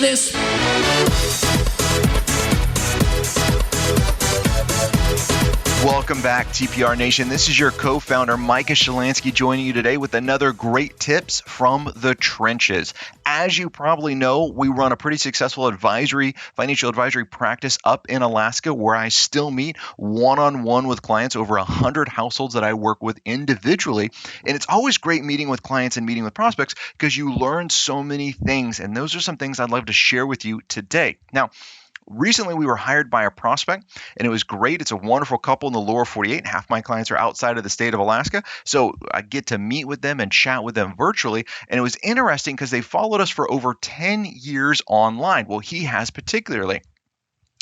this. Welcome back, TPR Nation. This is your co-founder, Micah Shalansky, joining you today with another great tips from the trenches. As you probably know, we run a pretty successful financial advisory practice up in Alaska, where I still meet one-on-one with clients, over 100 households that I work with individually. And it's always great meeting with clients and meeting with prospects because you learn so many things. And those are some things I'd love to share with you today. Now, recently, we were hired by a prospect, and it was great. It's a wonderful couple in the lower 48. Half my clients are outside of the state of Alaska, so I get to meet with them and chat with them virtually. And it was interesting because they followed us for over 10 years online. Well, he has particularly.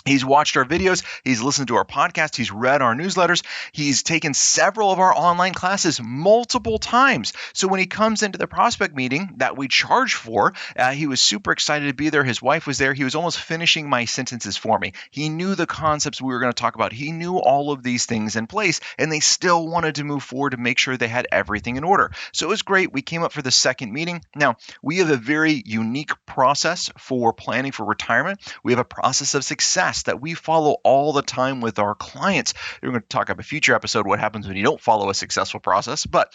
He's watched our videos, he's listened to our podcast, he's read our newsletters, he's taken several of our online classes multiple times. So when he comes into the prospect meeting that we charge for, he was super excited to be there. His wife was there. He was almost finishing my sentences for me. He knew the concepts we were going to talk about. He knew all of these things in place, and they still wanted to move forward to make sure they had everything in order. So it was great. We came up for the second meeting. Now, we have a very unique process for planning for retirement. We have a process of success that we follow all the time with our clients. We're going to talk about a future episode, what happens when you don't follow a successful process. But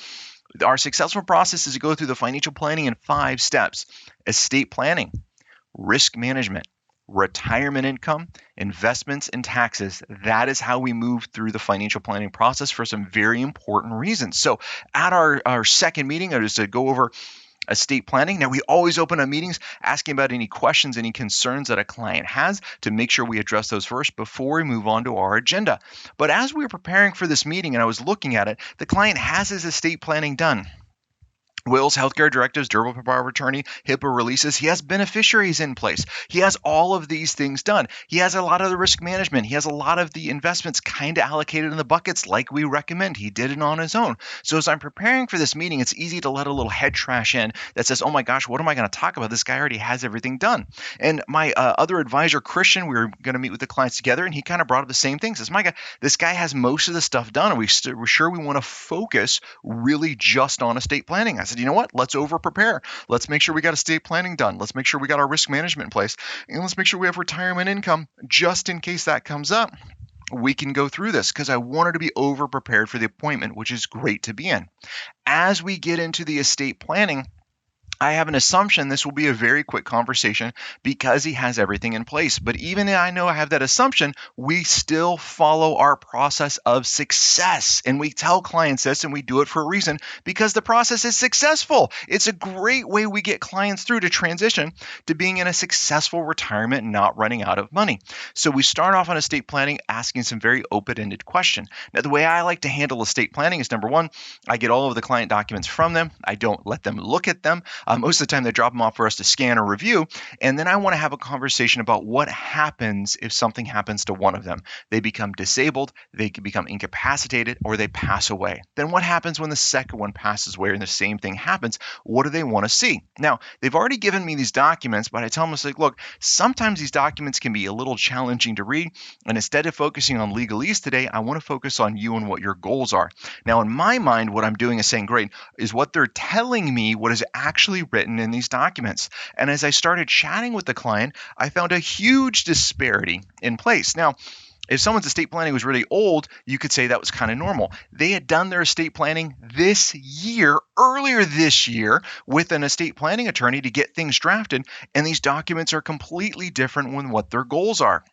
our successful process is to go through the financial planning in 5 steps: estate planning, risk management, retirement income, investments, and taxes. That is how we move through the financial planning process for some very important reasons. So at our second meeting, I just to go over estate planning. Now, we always open up meetings asking about any questions, any concerns that a client has, to make sure we address those first before we move on to our agenda. But as we were preparing for this meeting and I was looking at it, the client has his estate planning done. Wills, healthcare directives, durable power of attorney, HIPAA releases. He has beneficiaries in place. He has all of these things done. He has a lot of the risk management. He has a lot of the investments kind of allocated in the buckets like we recommend. He did it on his own. So as I'm preparing for this meeting, it's easy to let a little head trash in that says, oh my gosh, what am I going to talk about? This guy already has everything done. And my other advisor, Christian, we were going to meet with the clients together, and he kind of brought up the same thing. Says, Micah, this guy has most of the stuff done, and we're sure we want to focus really just on estate planning. I said, you know what? Let's over prepare. Let's make sure we got estate planning done. Let's make sure we got our risk management in place. And let's make sure we have retirement income just in case that comes up. We can go through this because I wanted to be over prepared for the appointment, which is great to be in. As we get into the estate planning, I have an assumption this will be a very quick conversation because he has everything in place. But even though I know I have that assumption, we still follow our process of success. And we tell clients this, and we do it for a reason, because the process is successful. It's a great way we get clients through to transition to being in a successful retirement and not running out of money. So we start off on estate planning asking some very open-ended questions. Now, the way I like to handle estate planning is, number one, I get all of the client documents from them. I don't let them look at them. Most of the time, they drop them off for us to scan or review. And then I want to have a conversation about what happens if something happens to one of them. They become disabled, they can become incapacitated, or they pass away. Then what happens when the second one passes away and the same thing happens? What do they want to see? Now, they've already given me these documents, but I tell them, it's like, look, sometimes these documents can be a little challenging to read. And instead of focusing on legalese today, I want to focus on you and what your goals are. Now, in my mind, what I'm doing is saying, great, is what they're telling me what is actually written in these documents. And as I started chatting with the client, I found a huge disparity in place. Now, if someone's estate planning was really old, you could say that was kind of normal. They had done their estate planning earlier this year, with an estate planning attorney to get things drafted, and these documents are completely different than what their goals are.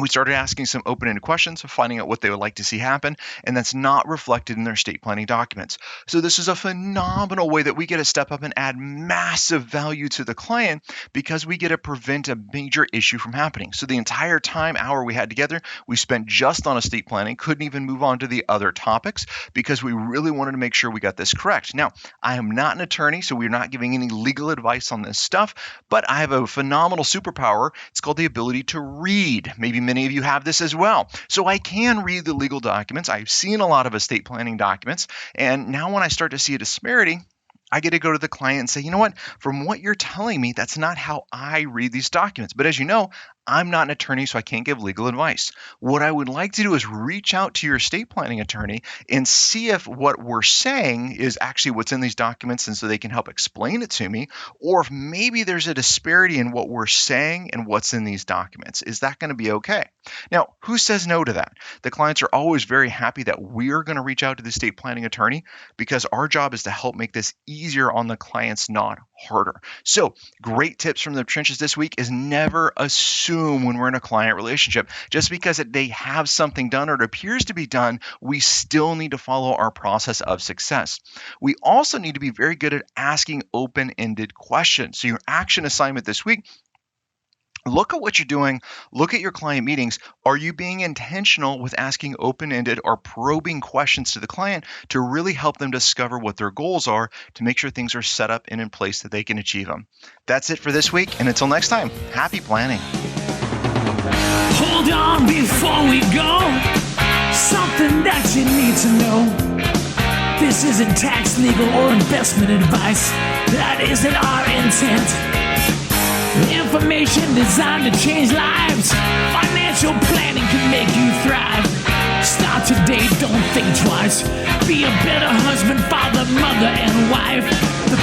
We started asking some open-ended questions, finding out what they would like to see happen, and that's not reflected in their estate planning documents. So this is a phenomenal way that we get to step up and add massive value to the client because we get to prevent a major issue from happening. So the entire hour we had together, we spent just on estate planning, couldn't even move on to the other topics because we really wanted to make sure we got this correct. Now, I am not an attorney, so we're not giving any legal advice on this stuff, but I have a phenomenal superpower. It's called the ability to read. Maybe many of you have this as well. So I can read the legal documents. I've seen a lot of estate planning documents. And now when I start to see a disparity, I get to go to the client and say, you know what, from what you're telling me, that's not how I read these documents. But as you know, I'm not an attorney, so I can't give legal advice. What I would like to do is reach out to your estate planning attorney and see if what we're saying is actually what's in these documents, and so they can help explain it to me, or if maybe there's a disparity in what we're saying and what's in these documents. Is that going to be okay? Now, who says no to that? The clients are always very happy that we're going to reach out to the estate planning attorney, because our job is to help make this easier on the clients, not harder. So, great tips from the trenches this week is never assume when we're in a client relationship. Just because they have something done or it appears to be done, we still need to follow our process of success. We also need to be very good at asking open-ended questions. So your action assignment this week: look at what you're doing. Look at your client meetings. Are you being intentional with asking open-ended or probing questions to the client to really help them discover what their goals are, to make sure things are set up and in place that they can achieve them? That's it for this week. And until next time, happy planning. Hold on before we go. Something that you need to know. This isn't tax, legal, or investment advice. That isn't our intent. Information designed to change lives. Financial planning can make you thrive. Start today, don't think twice. Be a better husband, father, mother, and wife. The